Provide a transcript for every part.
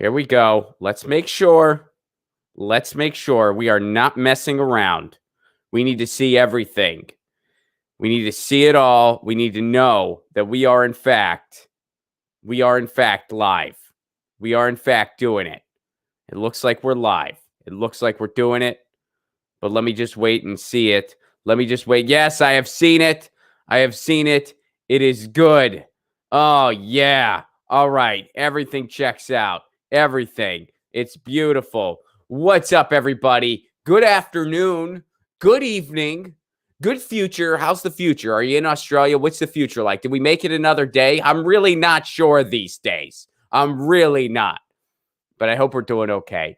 Here we go. Let's make sure we are not messing around. We need to see everything. We need to see it all. We need to know that we are in fact live. We are in fact doing it. It looks like we're live. It looks like we're doing it. But let me just wait and see it. Let me just wait. Yes, I have seen it. I have seen it. It is good. Oh, yeah. All right. Everything checks out. Everything. It's beautiful. What's up, everybody? Good afternoon. Good evening. Good future. How's the future? Are you in Australia? What's the future like? Did we make it another day? I'm really not sure these days. I'm really not. But I hope we're doing okay.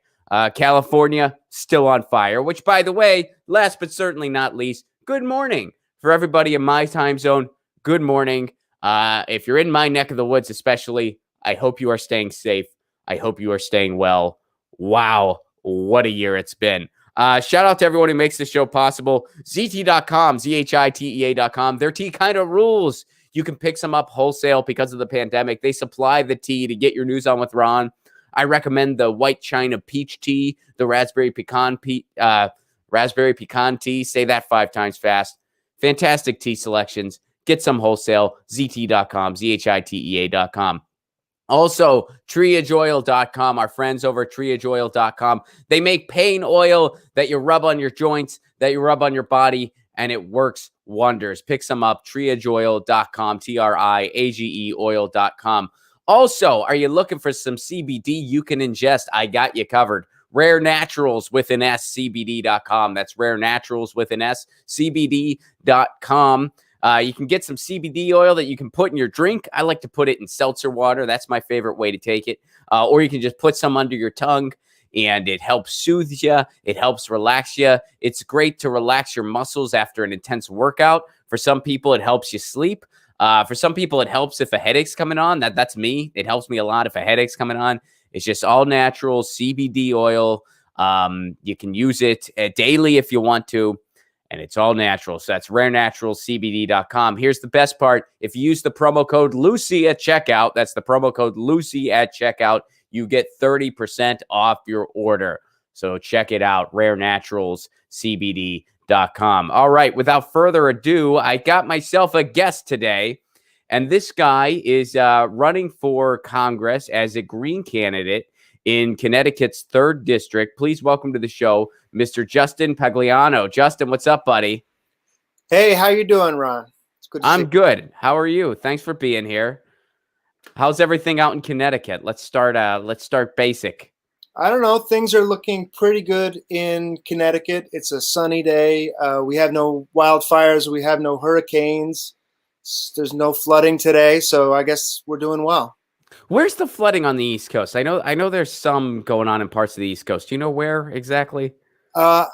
California, still on fire, which, by the way, last but certainly not least, good morning. For everybody in my time zone, good morning. If you're in my neck of the woods especially, I hope you are staying safe. I hope you are staying well. Wow, what a year it's been. Shout out to everyone who makes the show possible. ZT.com, ZHITEA.com. Their tea kind of rules. You can pick some up wholesale because of the pandemic. They supply the tea to get your news on with Ron. I recommend the white China peach tea, the raspberry pecan tea. Say that 5 times fast. Fantastic tea selections. Get some wholesale. ZT.com, ZHITEA.com. Also, triageoil.com, our friends over at triageoil.com. They make pain oil that you rub on your joints, that you rub on your body, and it works wonders. Pick some up, triageoil.com, TRIAGE oil.com. Also, are you looking for some CBD you can ingest? I got you covered. Rare Naturals with an S, CBD.com. That's Rare Naturals with an S, CBD.com. You can get some CBD oil that you can put in your drink. I like to put it in seltzer water. That's my favorite way to take it. Or you can just put some under your tongue, and it helps soothe you. It helps relax you. It's great to relax your muscles after an intense workout. For some people, it helps you sleep. For some people, it helps if a headache's coming on. That's me. It helps me a lot if a headache's coming on. It's just all natural CBD oil. You can use it daily if you want to, and it's all natural. So that's rarenaturalcbd.com. Here's the best part. If you use the promo code Lucy at checkout, that's the promo code Lucy at checkout, you get 30% off your order. So check it out, rarenaturalcbd.com. All right, without further ado, I got myself a guest today, and this guy is running for Congress as a Green candidate in Connecticut's 3rd District. Please welcome to the show, Mr. Justin Paglino. Justin, what's up, buddy? Hey, how you doing, Ron? It's good to see you. I'm good. How are you? Thanks for being here. How's everything out in Connecticut? Let's start basic. I don't know. Things are looking pretty good in Connecticut. It's a sunny day. We have no wildfires. We have no hurricanes. There's no flooding today, so I guess we're doing well. Where's the flooding on the East Coast? I know there's some going on in parts of the East Coast. Do you know where exactly? I'm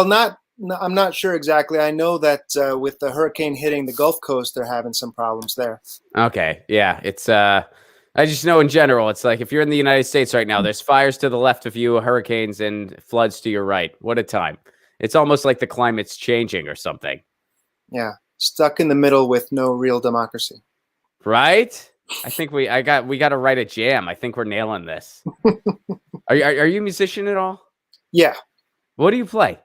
not sure exactly. I know that with the hurricane hitting the Gulf Coast, they're having some problems there. Okay, yeah, it's I just know in general, it's like if you're in the United States right now, there's fires to the left of you, hurricanes, and floods to your right. What a time. It's almost like the climate's changing or something. Yeah, stuck in the middle with no real democracy. Right? I think we got to write a jam. I think we're nailing this. Are you a musician at all? Yeah. What do you play?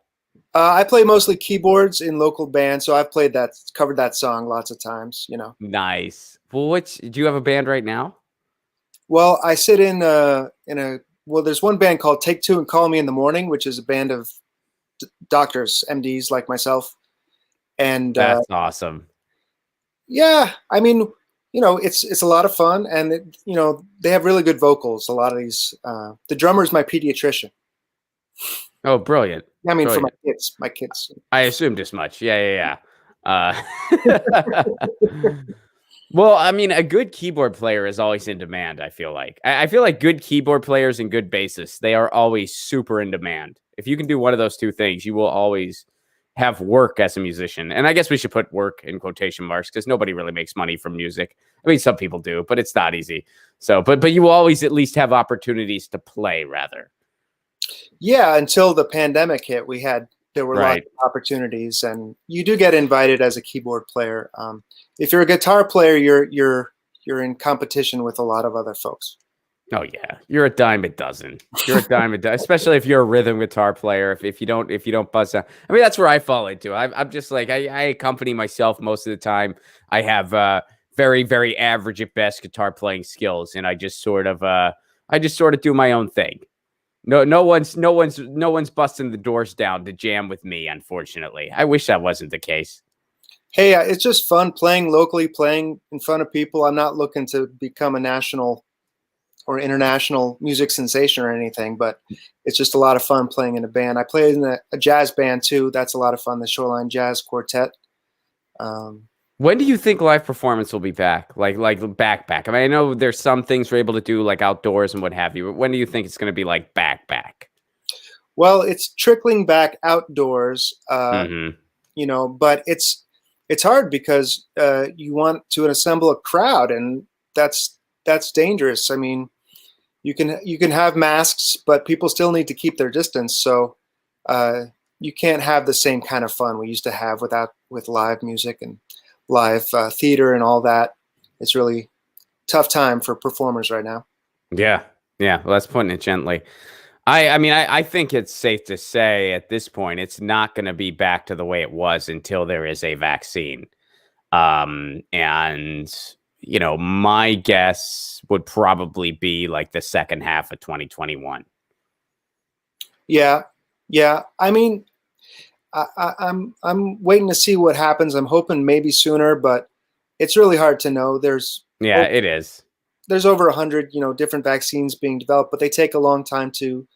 I play mostly keyboards in local bands, so I've covered that song lots of times, you know. Nice. Well, do you have a band right now? Well, I sit there's one band called Take Two and Call Me in the Morning, which is a band of doctors, MDs like myself. And that's awesome. Yeah, I mean, you know, it's a lot of fun, and you know, they have really good vocals. A lot of these, the drummer is my pediatrician. Oh, brilliant! I mean, brilliant. for my kids. I assumed as much. Yeah. Well, I mean, a good keyboard player is always in demand, I feel like. I feel like good keyboard players and good bassists, they are always super in demand. If you can do one of those two things, you will always have work as a musician. And I guess we should put work in quotation marks because nobody really makes money from music. I mean, some people do, but it's not easy. So, but you will always at least have opportunities to play, rather. Yeah, until the pandemic hit, there were right. lots of opportunities, and you do get invited as a keyboard player. If you're a guitar player, you're in competition with a lot of other folks. Oh yeah, you're a dime a dozen. You're a dime a dozen, especially if you're a rhythm guitar player. If you don't buzz out, I mean that's where I fall into. I'm just like I accompany myself most of the time. I have very very average at best guitar playing skills, and I just sort of do my own thing. No one's busting the doors down to jam with me. Unfortunately, I wish that wasn't the case. Hey, it's just fun playing locally, playing in front of people. I'm not looking to become a national or international music sensation or anything, but it's just a lot of fun playing in a band. I played in a jazz band too. That's a lot of fun. The Shoreline Jazz Quartet. When do you think live performance will be back? Like back? I mean, I know there's some things we're able to do like outdoors and what have you, but when do you think it's going to be like back? Well, it's trickling back outdoors, Mm-hmm. but it's hard because you want to assemble a crowd, and that's dangerous. I mean, you can have masks, but people still need to keep their distance. So you can't have the same kind of fun we used to have with live music and live theater and all that. It's really tough time for performers right now. Yeah. Well, that's putting it gently. I mean, I think it's safe to say at this point, it's not going to be back to the way it was until there is a vaccine. And my guess would probably be like the second half of 2021. Yeah. I mean, I'm waiting to see what happens. I'm hoping maybe sooner, but it's really hard to know. It is. There's over 100, different vaccines being developed, but they take a long time to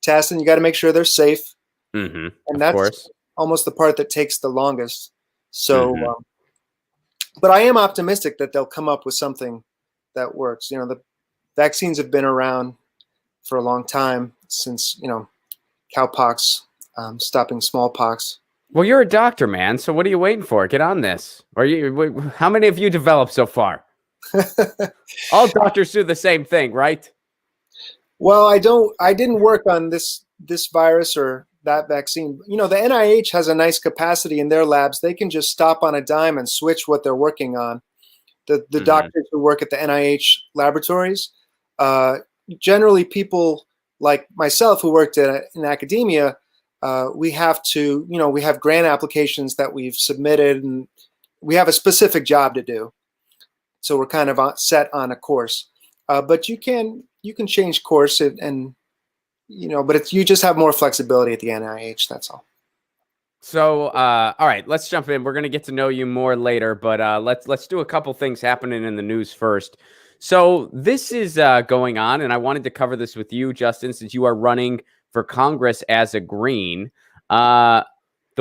test, and you got to make sure they're safe. Mm-hmm. And that's course. almost the part that takes the longest. So, but I am optimistic that they'll come up with something that works. The vaccines have been around for a long time since, cowpox, stopping smallpox. Well, you're a doctor, man. So what are you waiting for? Get on this. How many have you developed so far? All doctors do the same thing, right? Well, I didn't work on this virus or that vaccine. The NIH has a nice capacity in their labs. They can just stop on a dime and switch what they're working on. The doctors who work at the NIH laboratories, generally people like myself who worked in academia, we have grant applications that we've submitted, and we have a specific job to do. So we're kind of set on a course, but you can change course and but you just have more flexibility at the NIH. That's all. So, all right, let's jump in. We're going to get to know you more later, but let's do a couple things happening in the news first. So this is going on, and I wanted to cover this with you, Justin, since you are running for Congress as a Green. The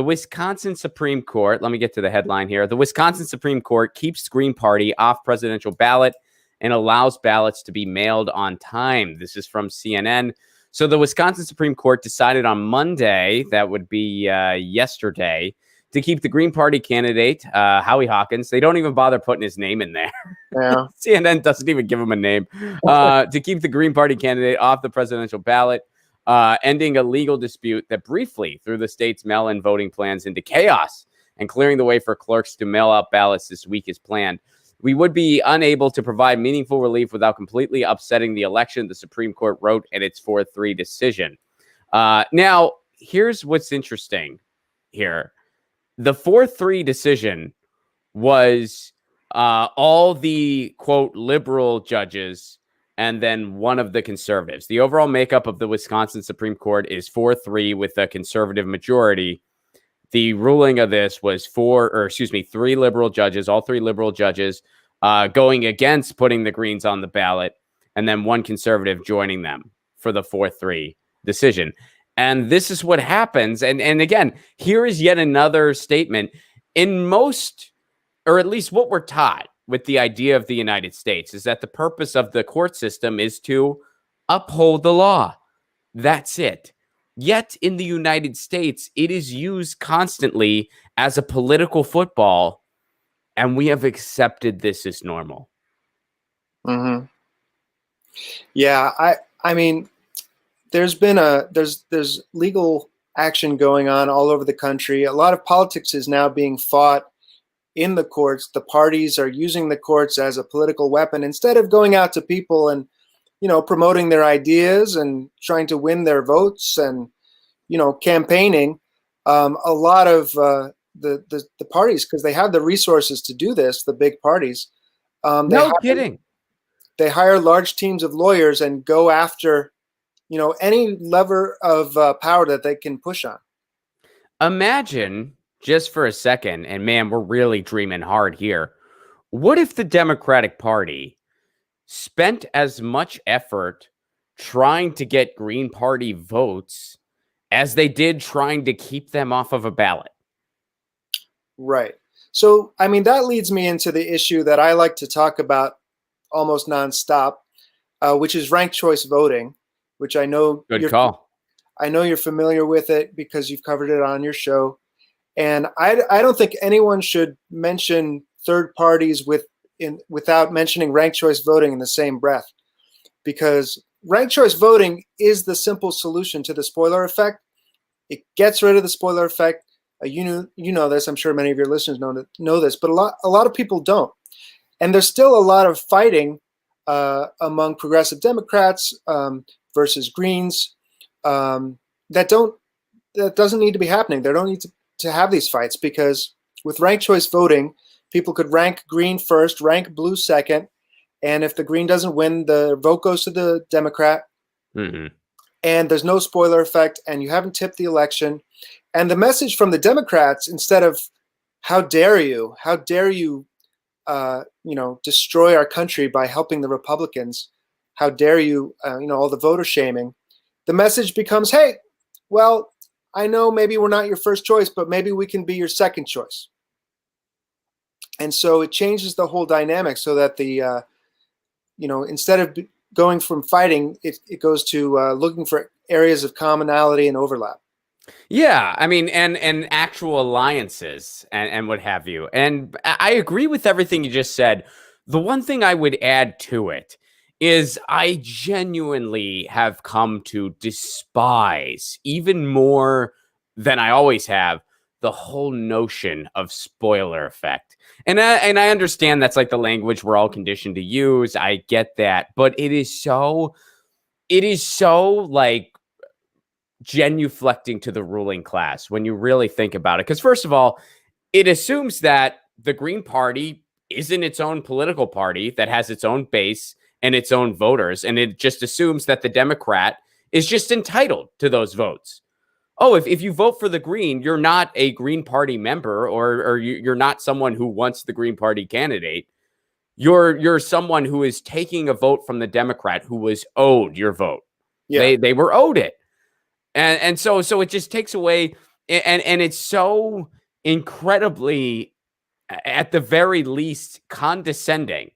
Wisconsin Supreme Court, let me get to the headline here. The Wisconsin Supreme Court keeps the Green Party off presidential ballot and allows ballots to be mailed on time. This is from CNN. So the Wisconsin Supreme Court decided on Monday, that would be yesterday, to keep the Green Party candidate, Howie Hawkins. They don't even bother putting his name in there. Yeah. CNN doesn't even give him a name. To keep the Green Party candidate off the presidential ballot, ending a legal dispute that briefly threw the state's mail-in voting plans into chaos and clearing the way for clerks to mail out ballots this week as planned. We would be unable to provide meaningful relief without completely upsetting the election, the Supreme Court wrote in its 4-3 decision. Now, here's what's interesting here. The 4-3 decision was all the, quote, liberal judges and then one of the conservatives. The overall makeup of the Wisconsin Supreme Court is 4-3 with a conservative majority. The ruling of this was 3 liberal judges, all 3 liberal judges going against putting the Greens on the ballot, and then one conservative joining them for the 4-3 decision. And this is what happens. And again, here is yet another statement. In most, or at least what we're taught with the idea of the United States, is that the purpose of the court system is to uphold the law. That's it. Yet in the United States, it is used constantly as a political football, and we have accepted this as normal. Mm-hmm. Yeah, I mean, there's legal action going on all over the country. A lot of politics is now being fought in the courts. The parties are using the courts as a political weapon instead of going out to people and promoting their ideas and trying to win their votes and, campaigning. A lot of the parties, because they have the resources to do this, the big parties, No kidding. they hire large teams of lawyers and go after, any lever of power that they can push on. Imagine just for a second, and man, we're really dreaming hard here. What if the Democratic Party spent as much effort trying to get Green Party votes as they did trying to keep them off of a ballot? Right. So, I mean, that leads me into the issue that I like to talk about almost nonstop, which is ranked choice voting, which I know Good call. I know you're familiar with it because you've covered it on your show. And I don't think anyone should mention third parties without mentioning ranked choice voting in the same breath, because ranked choice voting is the simple solution to the spoiler effect. It gets rid of the spoiler effect. You know this. I'm sure many of your listeners know this, but a lot of people don't. And there's still a lot of fighting among progressive Democrats versus Greens that doesn't need to be happening. They don't need to have these fights, because with ranked choice voting, people could rank Green first, rank Blue second, and if the Green doesn't win, the vote goes to the Democrat. Mm-hmm. And there's no spoiler effect, and you haven't tipped the election. And the message from the Democrats, instead of how dare you, destroy our country by helping the Republicans, how dare you, all the voter shaming, the message becomes, hey, well, I know maybe we're not your first choice, but maybe we can be your second choice. And so it changes the whole dynamic, so that the, instead of going from fighting, it goes to looking for areas of commonality and overlap. Yeah, I mean, and actual alliances and what have you. And I agree with everything you just said. The one thing I would add to it is I genuinely have come to despise, even more than I always have, the whole notion of spoiler effect. And I understand that's like the language we're all conditioned to use. I get that, but it is so like genuflecting to the ruling class when you really think about it. Because first of all, it assumes that the Green Party isn't its own political party that has its own base and its own voters. And it just assumes that the Democrat is just entitled to those votes. Oh, if you vote for the Green, you're not a Green Party member, or you're not someone who wants the Green Party candidate. You're someone who is taking a vote from the Democrat who was owed your vote. Yeah. They were owed it. And so it just takes away, and it's so incredibly, at the very least, condescending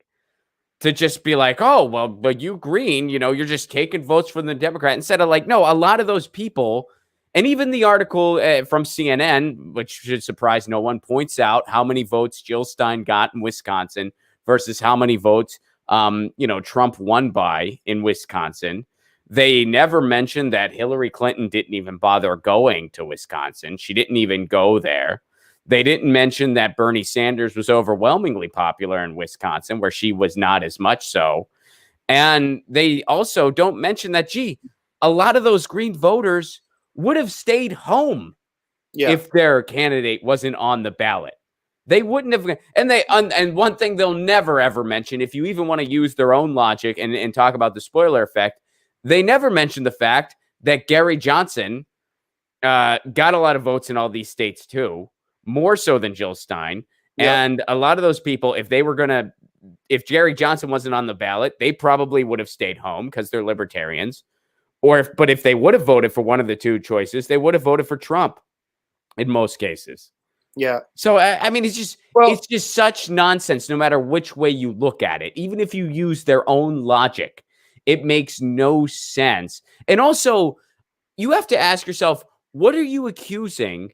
to just be like, oh, well, but you Green, you're just taking votes from the Democrat, instead of like, no, a lot of those people, and even the article from CNN, which should surprise no one, points out how many votes Jill Stein got in Wisconsin versus how many votes, Trump won by in Wisconsin. They never mentioned that Hillary Clinton didn't even bother going to Wisconsin. She didn't even go there. They didn't mention that Bernie Sanders was overwhelmingly popular in Wisconsin, where she was not as much so. And they also don't mention that, a lot of those Green voters would have stayed home if their candidate wasn't on the ballot. They wouldn't have. And one thing they'll never, ever mention, if you even want to use their own logic and talk about the spoiler effect, they never mentioned the fact that Gary Johnson got a lot of votes in all these states too, more so than Jill Stein. Yep. And a lot of those people, if Gary Johnson wasn't on the ballot, they probably would have stayed home because they're libertarians. But if they would have voted for one of the two choices, they would have voted for Trump in most cases. Yeah. So, I mean, it's just such nonsense, no matter which way you look at it. Even if you use their own logic, it makes no sense. And also, you have to ask yourself, what are you accusing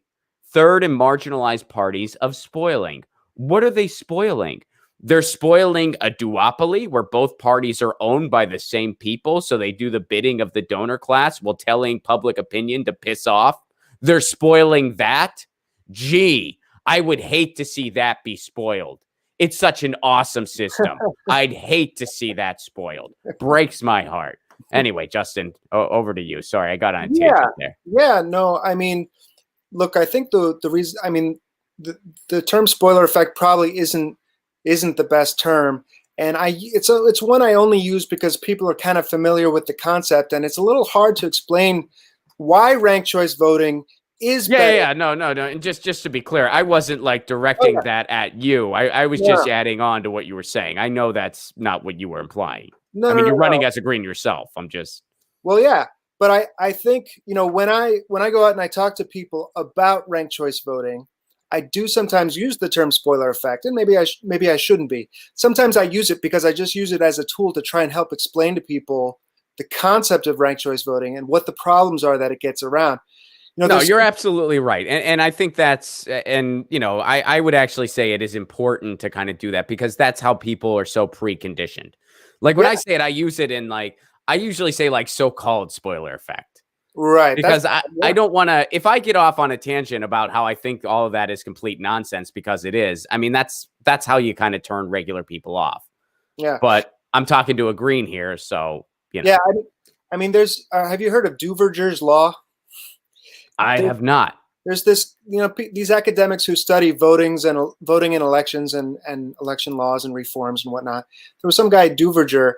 third and marginalized parties of spoiling? What are they spoiling? They're spoiling a duopoly where both parties are owned by the same people, so they do the bidding of the donor class while telling public opinion to piss off. They're spoiling that. Gee, I would hate to see that be spoiled. it's such an awesome system. I'd hate to see that spoiled. Breaks my heart. Anyway, Justin, over to you. Sorry, I got on a tangent there. Yeah, no, I mean, look, I think the reason, I mean, the term spoiler effect probably isn't the best term. And it's one I only use because people are kind of familiar with the concept, and it's a little hard to explain why ranked choice voting is better. Yeah, no. And just to be clear, I wasn't like directing that at you. I was just adding on to what you were saying. I know that's not what you were implying. I mean, you're running as a green yourself. I'm just. Well, yeah, but I think, you know, when I go out and I talk to people about ranked choice voting, I do sometimes use the term spoiler effect, and maybe I shouldn't be. Sometimes I use it because I just use it as a tool to try and help explain to people the concept of ranked choice voting and what the problems are that it gets around. You know, no, you're absolutely right. And I think that's, and, you know, I would actually say it is important to kind of do that because that's how people are so preconditioned. Like when I say it, I use it in like, I usually say like so-called spoiler effect. Right. Because I don't want to, if I get off on a tangent about how I think all of that is complete nonsense, because it is, I mean, that's how you kind of turn regular people off. Yeah. But I'm talking to a green here. So, you know. Yeah. I mean, there's, have you heard of Duverger's law? I have not. There's this, you know, these academics who study voting in elections and election laws and reforms and whatnot. There was some guy, Duverger,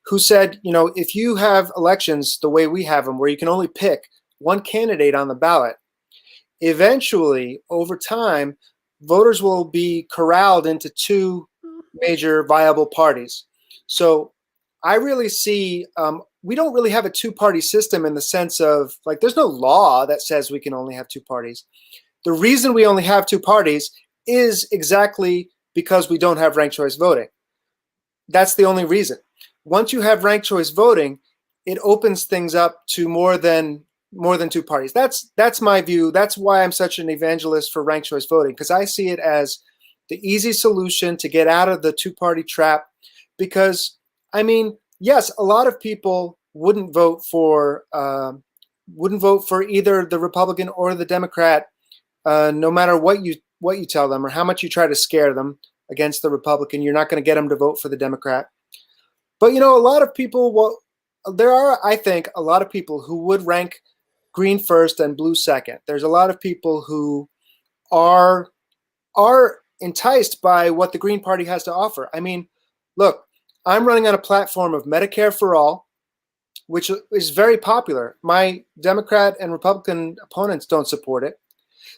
who said, you know, if you have elections the way we have them, where you can only pick one candidate on the ballot, eventually, over time, voters will be corralled into two major viable parties. So I really see, we don't really have a two-party system in the sense of, like, there's no law that says we can only have two parties. The reason we only have two parties is exactly because we don't have ranked choice voting. That's the only reason. Once you have ranked choice voting, it opens things up to more than two parties. That's my view. That's why I'm such an evangelist for ranked choice voting, because I see it as the easy solution to get out of the two-party trap. Because, I mean, yes, a lot of people wouldn't vote for either the Republican or the Democrat, no matter what you tell them or how much you try to scare them against the Republican. You're not going to get them to vote for the Democrat. But, you know, a lot of people, there are, I think, a lot of people who would rank green first and blue second. There's a lot of people who are enticed by what the Green Party has to offer. I mean, look, I'm running on a platform of Medicare for all, which is very popular. My Democrat and Republican opponents don't support it.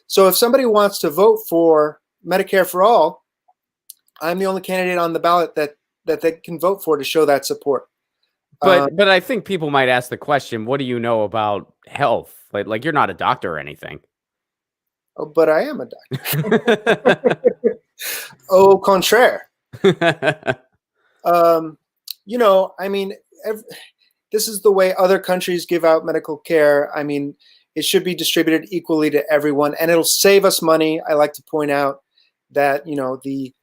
So if somebody wants to vote for Medicare for all, I'm the only candidate on the ballot that they can vote for to show that support. But I think people might ask the question, what do you know about health? Like you're not a doctor or anything. Oh, but I am a doctor. Au contraire. You know, I mean, this is the way other countries give out medical care. I mean, it should be distributed equally to everyone, and it'll save us money. I like to point out that, you know, the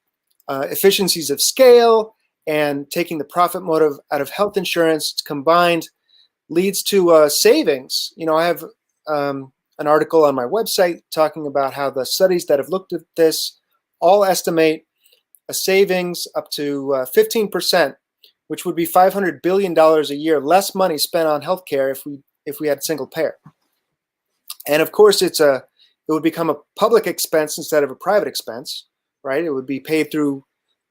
efficiencies of scale and taking the profit motive out of health insurance combined leads to savings. You know, I have an article on my website talking about how the studies that have looked at this all estimate a savings up to 15%, which would be $500 billion a year less money spent on healthcare if we had single payer. And of course, it would become a public expense instead of a private expense, right? It would be paid through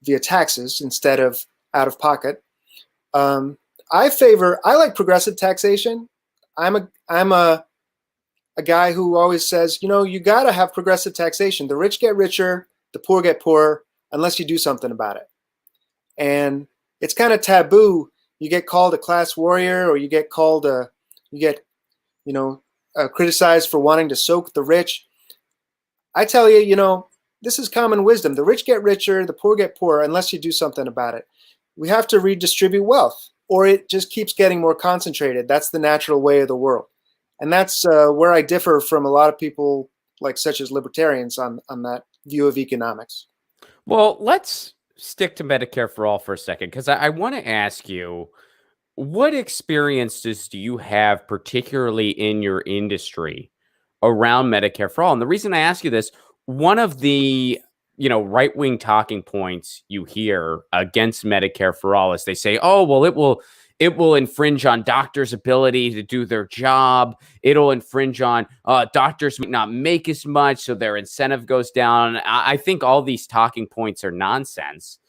via taxes instead of out of pocket. I like progressive taxation. I'm a guy who always says, you know, you got to have progressive taxation. The rich get richer, the poor get poorer, unless you do something about it. And it's kind of taboo. You get called a class warrior, or you get criticized for wanting to soak the rich. I tell you, you know, this is common wisdom. The rich get richer, the poor get poorer, unless you do something about it. We have to redistribute wealth, or it just keeps getting more concentrated. That's the natural way of the world. And that's where I differ from a lot of people, such as libertarians, on that view of economics. Well, let's stick to Medicare for all for a second, because I want to ask you, what experiences do you have, particularly in your industry, around Medicare for all? And the reason I ask you this, one of the right-wing talking points you hear against Medicare for all is they say, oh, well, it will infringe on doctors' ability to do their job. It'll infringe on doctors might not make as much, so their incentive goes down. I think all these talking points are nonsense.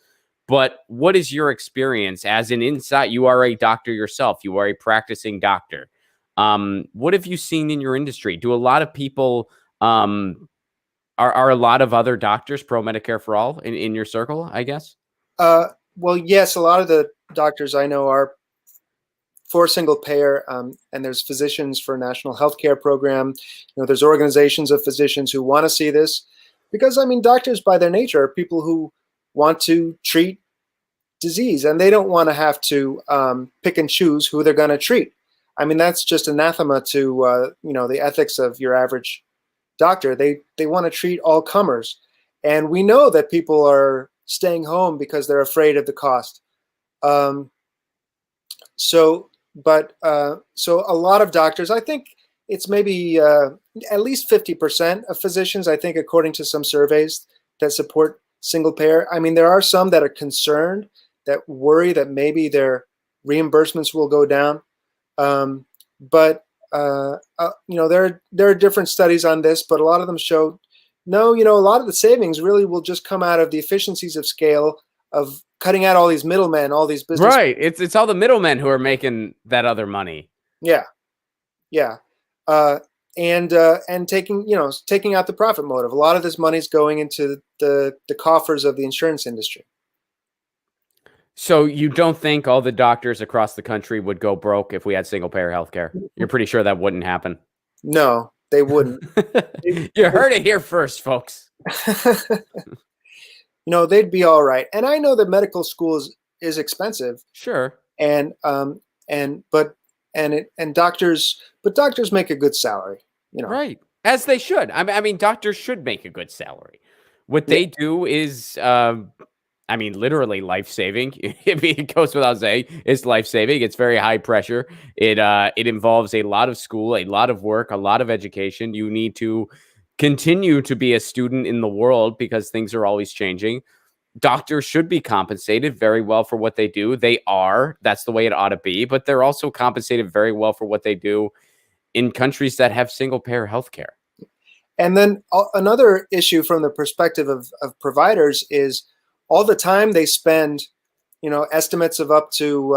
But what is your experience as an insight? You are a doctor yourself. You are a practicing doctor. What have you seen in your industry? Do a lot of people, are a lot of other doctors pro Medicare for all in your circle, I guess? Well, yes, a lot of the doctors I know are for single payer, and there's Physicians for National Healthcare Program. There's organizations of physicians who want to see this because, I mean, doctors by their nature are people who want to treat disease, and they don't want to have to pick and choose who they're going to treat. I mean, that's just anathema to the ethics of your average doctor. They want to treat all comers, and we know that people are staying home because they're afraid of the cost. So a lot of doctors, I think it's maybe at least 50% of physicians, I think, according to some surveys that support single payer. I mean, there are some that are concerned, that worry that maybe their reimbursements will go down. But there are different studies on this, but a lot of them show, no, a lot of the savings really will just come out of the efficiencies of scale, of cutting out all these middlemen, all these business. Right. It's all the middlemen who are making that other money. Yeah. Yeah. And taking out the profit motive. A lot of this money is going into the coffers of the insurance industry. So you don't think all the doctors across the country would go broke if we had single payer healthcare? You're pretty sure that wouldn't happen. No, they wouldn't. You heard it here first, folks. They'd be all right. And I know that medical school is expensive. Sure. But doctors make a good salary, Right. As they should. I mean, doctors should make a good salary. What they do is, literally life-saving. It goes without saying, it's life-saving. It's very high pressure. It involves a lot of school, a lot of work, a lot of education. You need to continue to be a student in the world because things are always changing. Doctors should be compensated very well for what they do. They are. That's the way it ought to be. But they're also compensated very well for what they do in countries that have single-payer healthcare. And then another issue from the perspective of providers is all the time they spend, estimates of up to,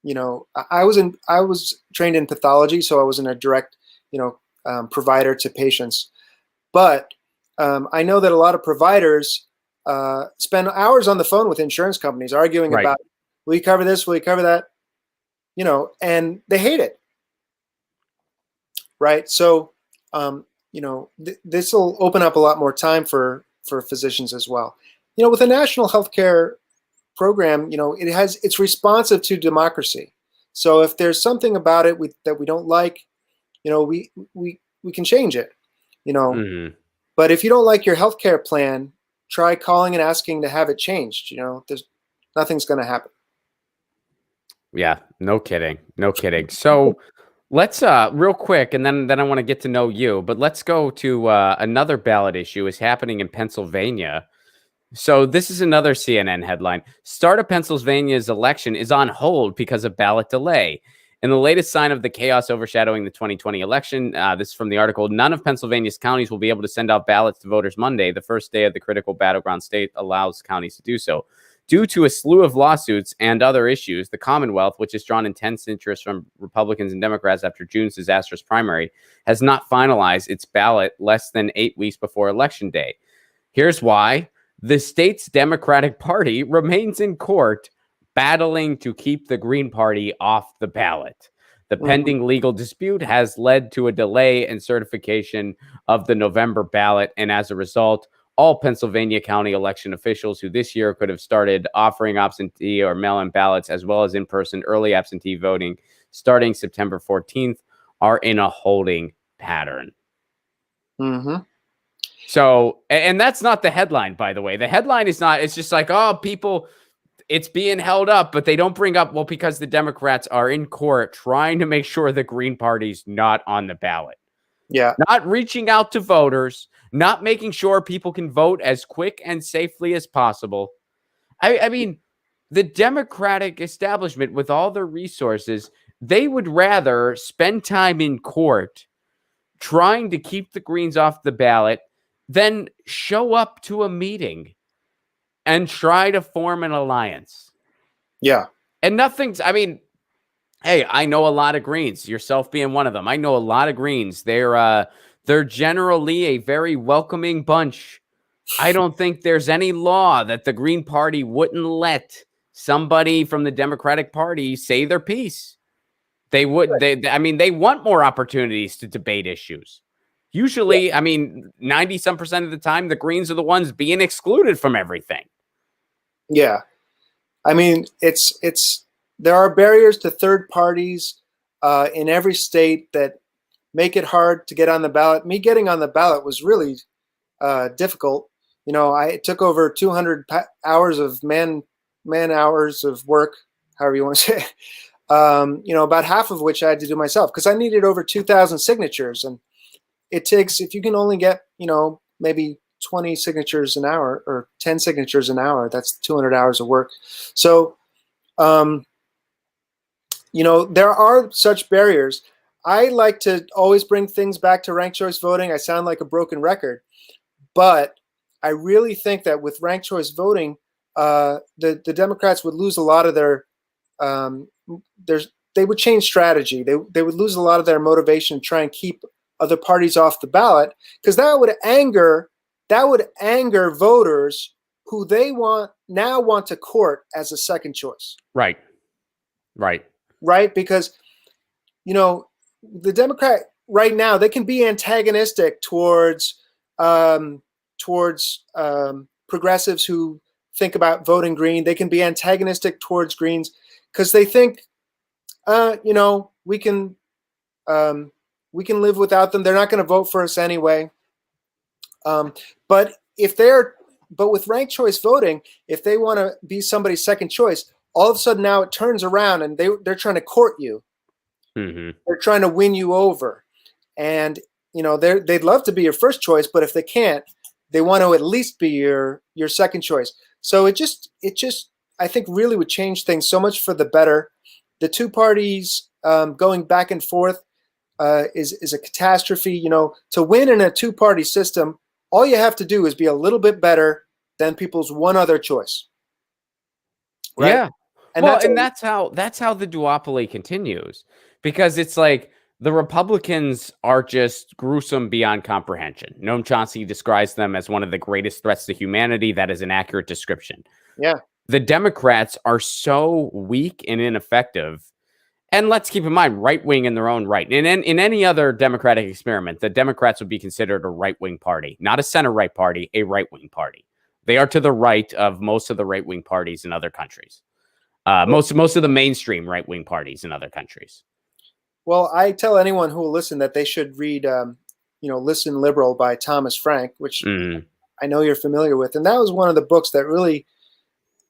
I was trained in pathology, so I wasn't a direct, provider to patients. But I know that a lot of providers spend hours on the phone with insurance companies arguing about, will you cover this? Will you cover that? And they hate it. Right. So, this will open up a lot more time for physicians as well. With a national healthcare program, it's responsive to democracy. So if there's something about it that we don't like, we can change it. Mm-hmm. But if you don't like your healthcare plan, try calling and asking to have it changed. There's nothing's going to happen. Yeah, no kidding. No kidding. So let's real quick, and then I want to get to know you, but let's go to another ballot issue is happening in Pennsylvania. So this is another CNN headline. Start of Pennsylvania's election is on hold because of ballot delay. In the latest sign of the chaos overshadowing the 2020 election, this is from the article, none of Pennsylvania's counties will be able to send out ballots to voters Monday, the first day of the critical battleground state allows counties to do so. Due to a slew of lawsuits and other issues, the Commonwealth, which has drawn intense interest from Republicans and Democrats after June's disastrous primary, has not finalized its ballot less than 8 weeks before Election Day. Here's why. The state's Democratic Party remains in court, battling to keep the Green Party off the ballot. The pending legal dispute has led to a delay in certification of the November ballot, and as a result, all Pennsylvania county election officials who this year could have started offering absentee or mail-in ballots as well as in-person early absentee voting starting September 14th are in a holding pattern. Mm-hmm. So, and that's not the headline, by the way. The headline is not, it's just like, oh, people, it's being held up, but they don't bring up, well, because the Democrats are in court trying to make sure the Green Party's not on the ballot. Yeah. Not reaching out to voters, not making sure people can vote as quick and safely as possible. I mean, the Democratic establishment, with all their resources, they would rather spend time in court trying to keep the Greens off the ballot than show up to a meeting and try to form an alliance. Yeah. And nothing's, I mean, hey, I know a lot of Greens, yourself being one of them. I know a lot of Greens. They're generally a very welcoming bunch. I don't think there's any law that the Green Party wouldn't let somebody from the Democratic Party say their piece. They would. They want more opportunities to debate issues. Usually, I mean, 90% of the time, the Greens are the ones being excluded from everything. Yeah. I mean, there are barriers to third parties in every state that make it hard to get on the ballot. Me getting on the ballot was really difficult. I took over 200 hours of man hours of work, however you want to say it. About half of which I had to do myself because I needed over 2,000 signatures. And it takes, if you can only get, maybe 20 signatures an hour or 10 signatures an hour, that's 200 hours of work. So, there are such barriers. I like to always bring things back to ranked choice voting. I sound like a broken record, but I really think that with ranked choice voting, the Democrats would lose a lot of their they would change strategy. They would lose a lot of their motivation to try and keep other parties off the ballot because that would anger voters who they want to court as a second choice. Right. Because the Democrat right now, they can be antagonistic towards progressives who think about voting green. They can be antagonistic towards Greens because they think, we can live without them. They're not going to vote for us anyway. But with ranked choice voting, if they want to be somebody's second choice, all of a sudden now it turns around and they're trying to court you. Mm-hmm. They're trying to win you over, and they'd love to be your first choice, but if they can't, they want to at least be your second choice. So it just I think really would change things so much for the better. The two parties going back and forth is a catastrophe. To win in a two-party system, all you have to do is be a little bit better than people's one other choice. Right? Yeah. And that's how the duopoly continues, because it's like the Republicans are just gruesome beyond comprehension. Noam Chomsky describes them as one of the greatest threats to humanity. That is an accurate description. Yeah. The Democrats are so weak and ineffective. And let's keep in mind, right-wing in their own right. In any other Democratic experiment, the Democrats would be considered a right-wing party, not a center-right party, a right-wing party. They are to the right of most of the right-wing parties in other countries. Most of the mainstream right-wing parties in other countries. Well, I tell anyone who will listen that they should read, Listen Liberal by Thomas Frank, which I know you're familiar with. And that was one of the books that really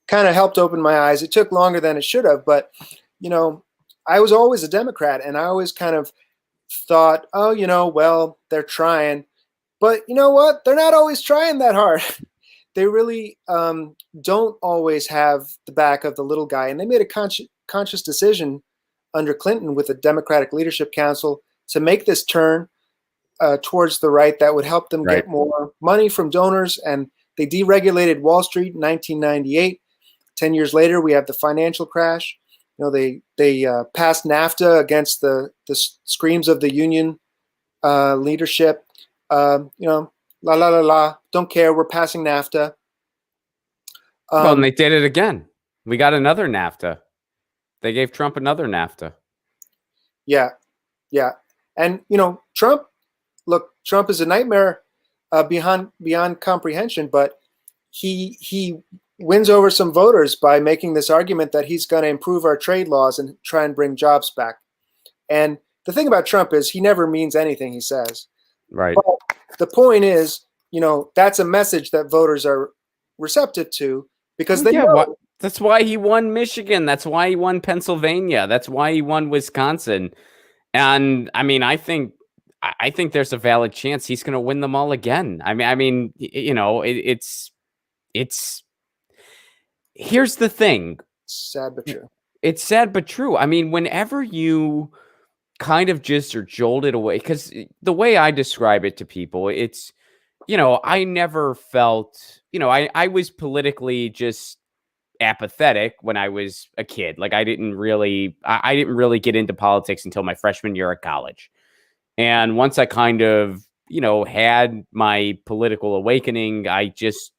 kind of helped open my eyes. It took longer than it should have, but, I was always a Democrat, and I always kind of thought, well, they're trying. But you know what? They're not always trying that hard. They really don't always have the back of the little guy. And they made a conscious decision under Clinton with the Democratic Leadership Council to make this turn towards the right that would help them get more money from donors. And they deregulated Wall Street in 1998. 10 years later, we have the financial crash. They passed NAFTA against the screams of the union leadership. La la la la. Don't care. We're passing NAFTA. And they did it again. We got another NAFTA. They gave Trump another NAFTA. Yeah. And Trump is a nightmare beyond comprehension, but he wins over some voters by making this argument that he's going to improve our trade laws and try and bring jobs back. And the thing about Trump is he never means anything he says. Right. But the point is, that's a message that voters are receptive to because they know. That's why he won Michigan. That's why he won Pennsylvania. That's why he won Wisconsin. And I mean, I think I think there's a valid chance he's going to win them all again. I mean, you know, it's. Here's the thing. Sad but true. It's sad but true. I mean, whenever you kind of just are jolted away, because the way I describe it to people, it's, you know, I never felt, you know, I was politically just apathetic when I was a kid. Like I didn't really get into politics until my freshman year at college. And once I kind of, you know, had my political awakening, I just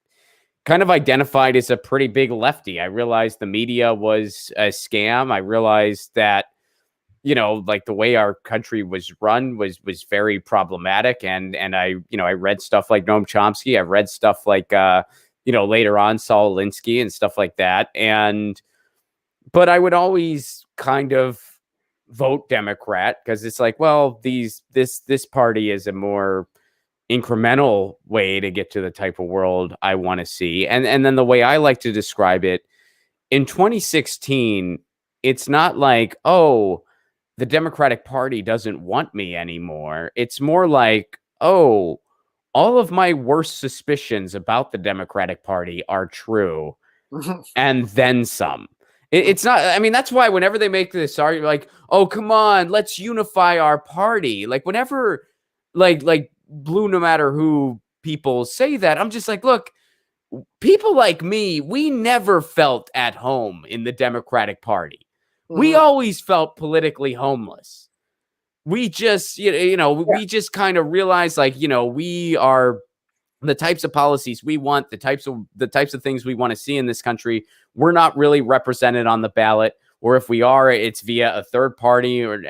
kind of identified as a pretty big lefty. I realized the media was a scam. I realized that, you know, like the way our country was run was very problematic. And I, you know, I read stuff like Noam Chomsky. I read stuff like, you know, later on Saul Alinsky and stuff like that. But I would always kind of vote Democrat because it's like, well, this party is a more incremental way to get to the type of world I want to see. And then the way I like to describe it, in 2016, it's not like, oh, the Democratic Party doesn't want me anymore. It's more like, oh, all of my worst suspicions about the Democratic Party are true, and then some. It's not, I mean, that's why whenever they make this argument, like, oh, come on, let's unify our party. Like, whenever, like blue, no matter who people say that, I'm just like, look, people like me, we never felt at home in the Democratic Party. We always felt politically homeless. We just, we just kind of realized, like, you know, we are the types of policies we want, the types of things we want to see in this country. We're not really represented on the ballot, or if we are, it's via a third party and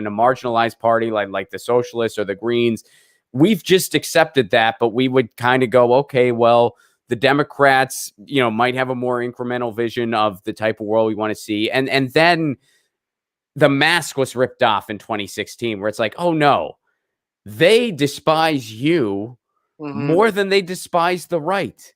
a marginalized party like the socialists or the Greens. We've just accepted that, but we would kind of go, okay, well, the Democrats, you know, might have a more incremental vision of the type of world we want to see. And then the mask was ripped off in 2016, where it's like, oh no, they despise you more than they despise the right.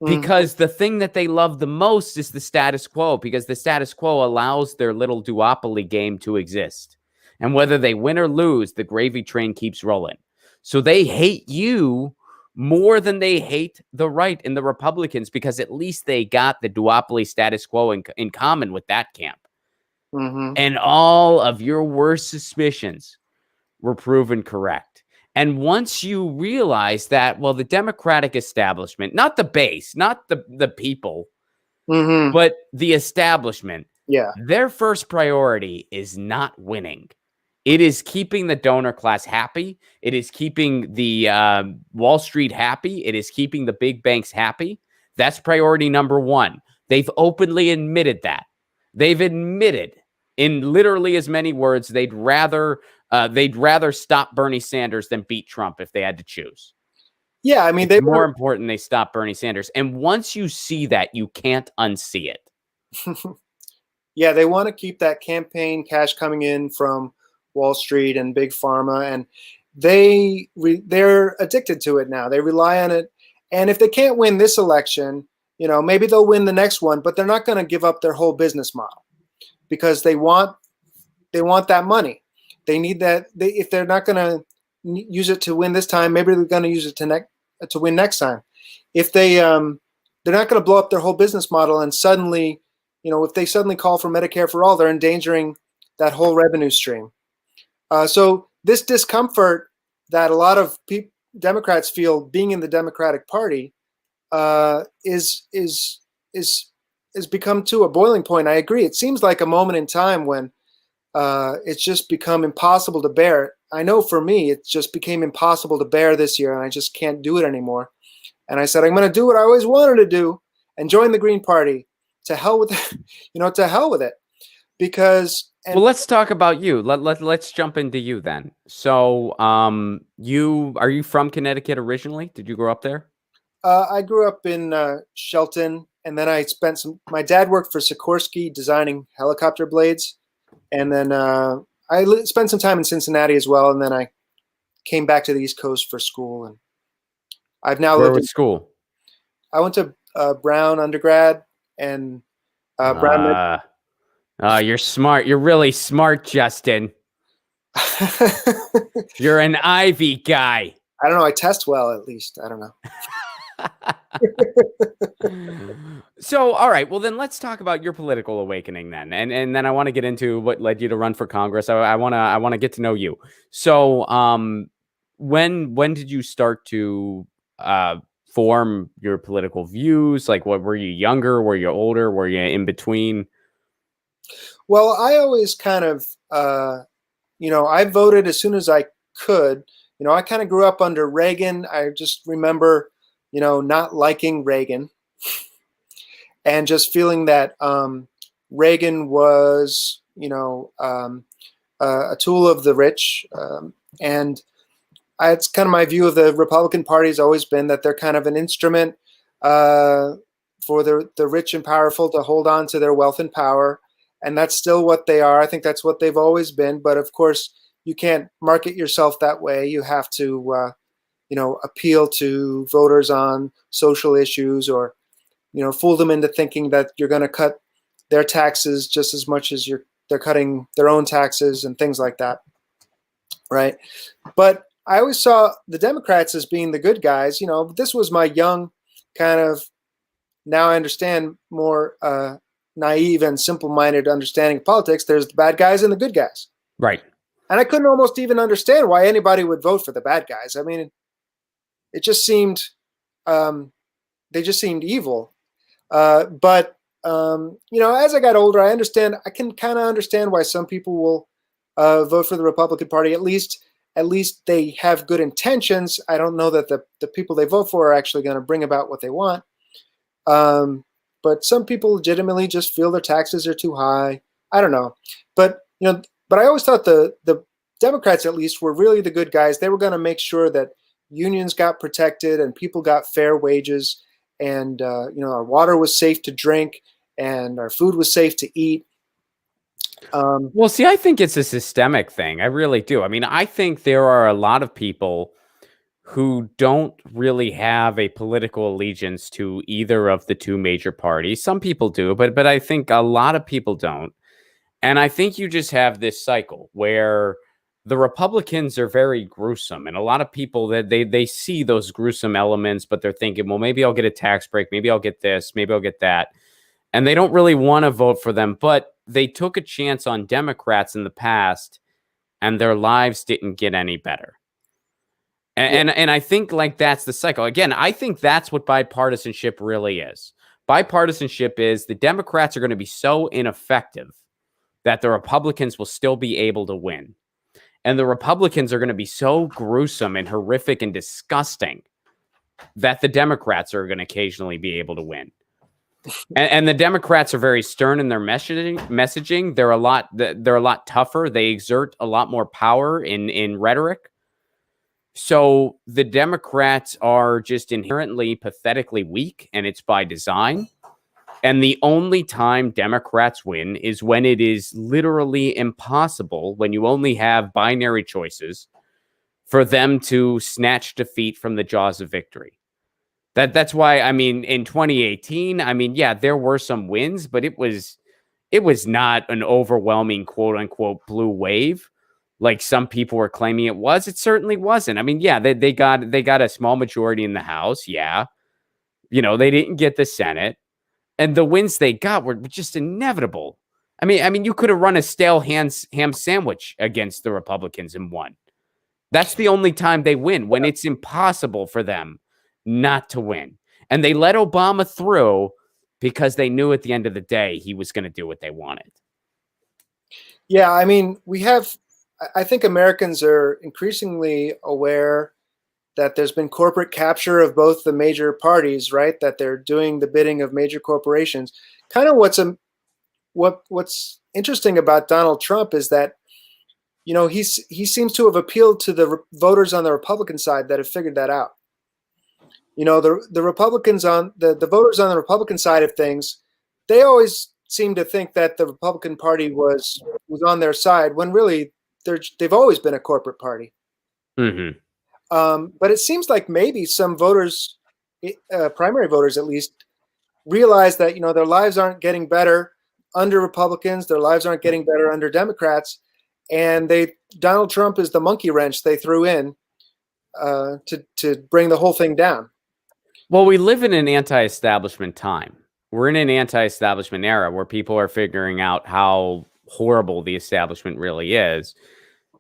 Because the thing that they love the most is the status quo, because the status quo allows their little duopoly game to exist. And whether they win or lose, the gravy train keeps rolling. So they hate you more than they hate the right and the Republicans, because at least they got the duopoly status quo in common with that camp. And all of your worst suspicions were proven correct. And once you realize that, well, the Democratic establishment, not the base, not the people, but the establishment, their first priority is not winning. It is keeping the donor class happy. It is keeping the Wall Street happy. It is keeping the big banks happy. That's priority number one. They've openly admitted that. They've admitted in literally as many words, they'd rather stop Bernie Sanders than beat Trump if they had to choose. Yeah, I mean, it's more important they stop Bernie Sanders. And once you see that, you can't unsee it. Yeah, they want to keep that campaign cash coming in from Wall Street and big pharma, and they're addicted to it now. They rely on it, and if they can't win this election, you know, maybe they'll win the next one, but they're not going to give up their whole business model, because they want that money. They need that. If they're not going to use it to win this time, maybe they're going to use it to win next time. If they're not going to blow up their whole business model, and suddenly, you know, if they suddenly call for Medicare for all, they're endangering that whole revenue stream. So this discomfort that a lot of Democrats feel being in the Democratic Party is become to a boiling point. I agree. It seems like a moment in time when it's just become impossible to bear. I know for me, it just became impossible to bear this year, and I just can't do it anymore. And I said, I'm going to do what I always wanted to do and join the Green Party. To hell with it, to hell with it. Because well, let's talk about you. Let's jump into you then. So, are you from Connecticut originally? Did you grow up there? I grew up in Shelton, and then I spent my dad worked for Sikorsky designing helicopter blades. And then I spent some time in Cincinnati as well. And then I came back to the East Coast for school. And I've now lived in school. I went to Brown undergrad and Brown. You're smart. You're really smart, Justin. You're an Ivy guy. I don't know. I test well, at least. I don't know. So, all right. Well, then let's talk about your political awakening then, and then I want to get into what led you to run for Congress. I want to get to know you. So, when did you start to form your political views? Like, what were you younger? Were you older? Were you in between? Well, I always kind of, I voted as soon as I could. I kind of grew up under Reagan. I just remember, not liking Reagan and just feeling that Reagan was, a tool of the rich. And it's kind of my view of the Republican Party has always been that they're kind of an instrument for the rich and powerful to hold on to their wealth and power. And that's still what they are. I think that's what they've always been. But of course, you can't market yourself that way. You have to, appeal to voters on social issues, or, fool them into thinking that you're going to cut their taxes just as much as they're cutting their own taxes and things like that. Right. But I always saw the Democrats as being the good guys. This was my young kind of, now I understand, more naive and simple-minded understanding of politics. There's the bad guys and the good guys. Right. And I couldn't almost even understand why anybody would vote for the bad guys. I mean, it just seemed, they just seemed evil. But as I got older, I can kind of understand why some people will vote for the Republican Party. At least they have good intentions. I don't know that the people they vote for are actually going to bring about what they want. But some people legitimately just feel their taxes are too high. I don't know. But I always thought the Democrats, at least, were really the good guys. They were going to make sure that unions got protected and people got fair wages, and our water was safe to drink and our food was safe to eat. Well, see, I think it's a systemic thing. I really do. I mean, I think there are a lot of people who don't really have a political allegiance to either of the two major parties. Some people do, but I think a lot of people don't. And I think you just have this cycle where the Republicans are very gruesome, and a lot of people that they see those gruesome elements, but they're thinking, well, maybe I'll get a tax break, maybe I'll get this, maybe I'll get that. And they don't really want to vote for them, but they took a chance on Democrats in the past and their lives didn't get any better. And I think like that's the cycle. Again, I think that's what bipartisanship really is. Bipartisanship is the Democrats are going to be so ineffective that the Republicans will still be able to win. And the Republicans are going to be so gruesome and horrific and disgusting that the Democrats are going to occasionally be able to win. And the Democrats are very stern in their messaging. They're a lot tougher. They exert a lot more power in rhetoric. So the Democrats are just inherently pathetically weak, and it's by design. And the only time Democrats win is when it is literally impossible, when you only have binary choices, for them to snatch defeat from the jaws of victory. That's why, I mean, in 2018, I mean, yeah, there were some wins, but it was not an overwhelming quote unquote blue wave like some people were claiming it was. It certainly wasn't. I mean, yeah, they got a small majority in the House. Yeah. They didn't get the Senate, and the wins they got were just inevitable. I mean, you could have run a stale ham sandwich against the Republicans and won. That's the only time they win, when it's impossible for them not to win. And they let Obama through because they knew at the end of the day he was going to do what they wanted. Yeah, I mean, I think Americans are increasingly aware that there's been corporate capture of both the major parties, right? That they're doing the bidding of major corporations. Kind of what's interesting about Donald Trump is that, he seems to have appealed to the voters on the Republican side that have figured that out. The Republicans on the voters on the Republican side of things, they always seem to think that the Republican Party was on their side, when really they've always been a corporate party. Mm-hmm. But it seems like maybe some voters, primary voters at least, realize that their lives aren't getting better under Republicans, their lives aren't getting better under Democrats, and Donald Trump is the monkey wrench they threw in to bring the whole thing down. Well, we live in an anti-establishment time. We're in an anti-establishment era where people are figuring out how horrible the establishment really is.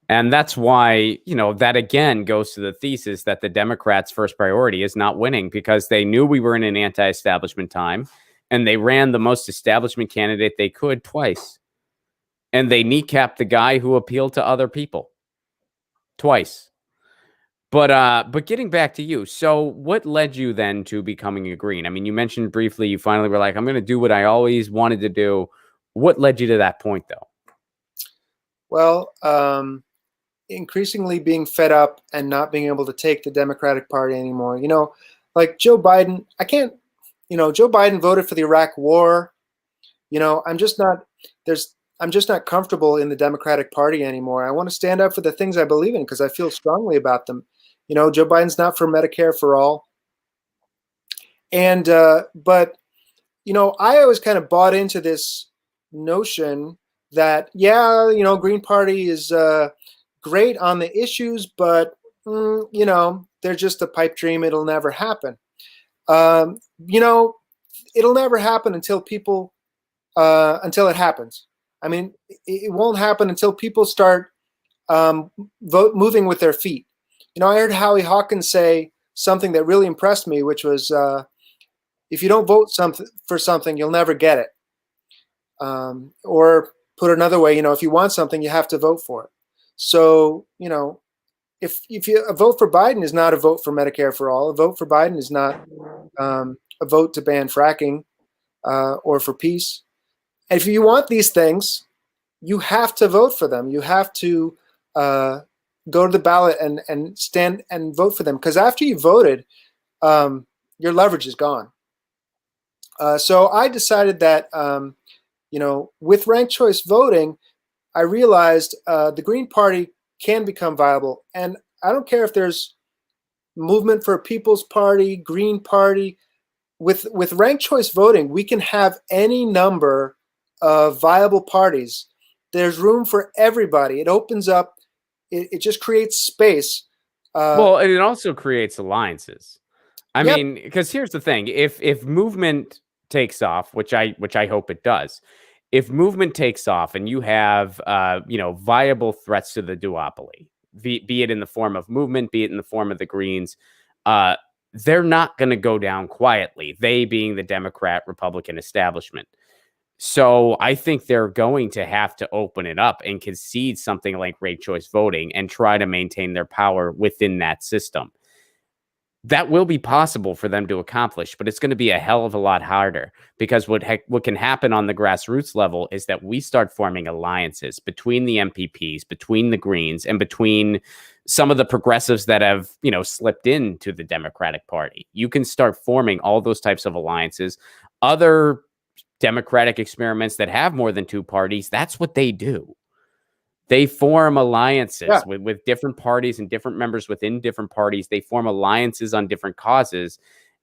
And that's why, that again goes to the thesis that the Democrats' first priority is not winning, because they knew we were in an anti-establishment time and they ran the most establishment candidate they could twice. And they kneecapped the guy who appealed to other people twice. But getting back to you, so what led you then to becoming a Green? I mean, you mentioned briefly you finally were like, I'm going to do what I always wanted to do. What led you to that point, though? Well, increasingly being fed up and not being able to take the Democratic Party anymore. Like Joe Biden, Joe Biden voted for the Iraq War. I'm just not comfortable in the Democratic Party anymore. I want to stand up for the things I believe in because I feel strongly about them. Joe Biden's not for Medicare for all. And, but, I always kind of bought into this notion that, Green Party is great on the issues, but, they're just a pipe dream. It'll never happen. It'll never happen until it happens. I mean, it won't happen until people start moving with their feet. I heard Howie Hawkins say something that really impressed me, which was, if you don't vote for something, you'll never get it. Or put another way, if you want something, you have to vote for it. So, if a vote for Biden is not a vote for Medicare for all, a vote for Biden is not a vote to ban fracking or for peace. And if you want these things, you have to vote for them. You have to go to the ballot and stand and vote for them. Because after you voted, your leverage is gone. So I decided that, with ranked choice voting, I realized the Green Party can become viable. And I don't care if there's movement for a People's Party, Green Party. With ranked choice voting, we can have any number of viable parties. There's room for everybody. It opens up. It just creates space. Well, and it also creates alliances. I mean, because here's the thing: if movement takes off, which I hope it does, if movement takes off and you have viable threats to the duopoly, be it in the form of movement, be it in the form of the Greens, they're not going to go down quietly. They being the Democrat-Republican establishment. So I think they're going to have to open it up and concede something like ranked choice voting and try to maintain their power within that system. That will be possible for them to accomplish, but it's going to be a hell of a lot harder because what can happen on the grassroots level is that we start forming alliances between the MPPs, between the Greens, and between some of the progressives that have, slipped into the Democratic Party. You can start forming all those types of alliances. Other Democratic experiments that have more than two parties, that's what they do. They form alliances with different parties and different members within different parties. They form alliances on different causes.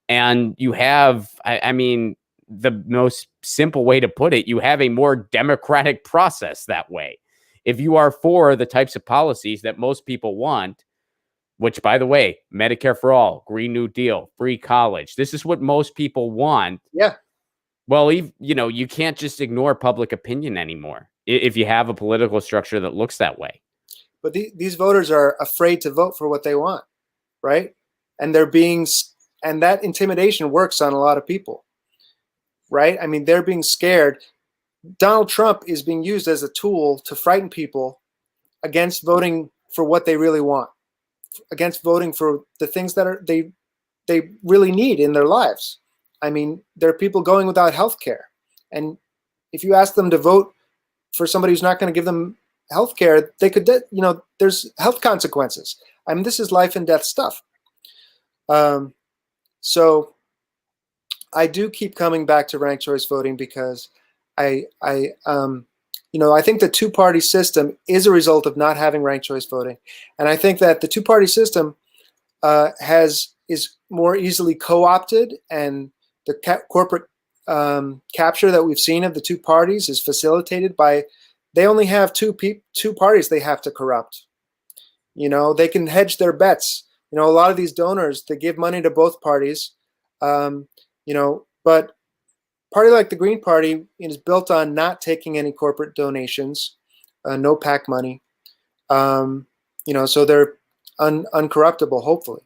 And you have, I mean, the most simple way to put it, you have a more democratic process that way. If you are for the types of policies that most people want, which, by the way, Medicare for all, Green New Deal, free college, this is what most people want. Yeah. Well, you can't just ignore public opinion anymore if you have a political structure that looks that way. But these voters are afraid to vote for what they want, right? And and that intimidation works on a lot of people, right? I mean, they're being scared. Donald Trump is being used as a tool to frighten people against voting for what they really want, against voting for the things that they really need in their lives. I mean, there are people going without health care. And if you ask them to vote for somebody who's not going to give them health care, they could, there's health consequences. I mean, this is life and death stuff. So I do keep coming back to ranked choice voting because I think the two-party system is a result of not having ranked choice voting. And I think that the two-party system is more easily co-opted, and the corporate capture that we've seen of the two parties is facilitated by they only have two parties they have to corrupt. They can hedge their bets. A lot of these donors, they give money to both parties. But party like the Green Party is built on not taking any corporate donations, no PAC money. So they're uncorruptible, hopefully.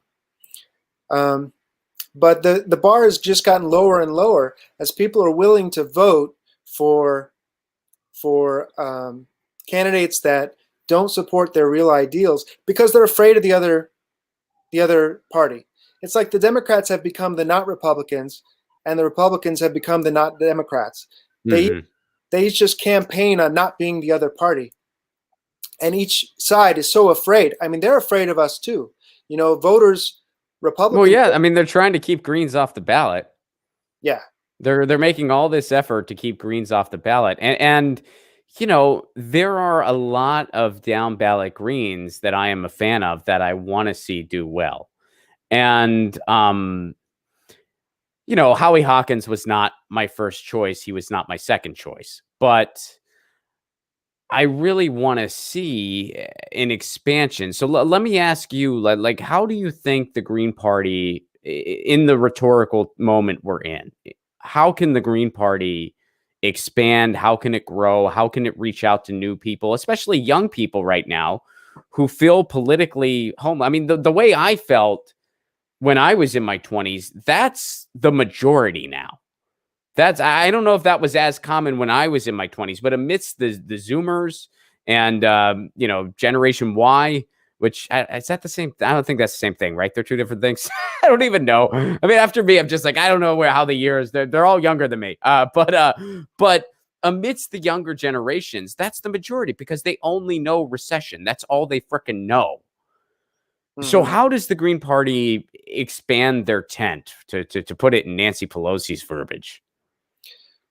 But the bar has just gotten lower and lower as people are willing to vote for candidates that don't support their real ideals because they're afraid of the other party. It's like the Democrats have become the not Republicans, and the Republicans have become the not Democrats. Mm-hmm. They just campaign on not being the other party, and each side is so afraid. I mean, they're afraid of us too. Voters, Republicans. Well, yeah, I mean, they're trying to keep Greens off the ballot. Yeah, they're making all this effort to keep Greens off the ballot, and there are a lot of down ballot Greens that I am a fan of that I want to see do well. And, Howie Hawkins was not my first choice. He was not my second choice. But I really want to see an expansion. So let me ask you, like, how do you think the Green Party, in the rhetorical moment we're in, how can the Green Party expand? How can it grow? How can it reach out to new people, especially young people right now who feel politically home? I mean, the way I felt when I was in my 20s, that's the majority now. I don't know if that was as common when I was in my 20s, but amidst the Zoomers and, Generation Y, which is that the same? I don't think that's the same thing, right? They're two different things. I don't even know. I mean, after me, I'm just like, I don't know how the years, they're all younger than me. But amidst the younger generations, that's the majority because they only know recession. That's all they freaking know. Mm-hmm. So how does the Green Party expand their tent, to put it in Nancy Pelosi's verbiage?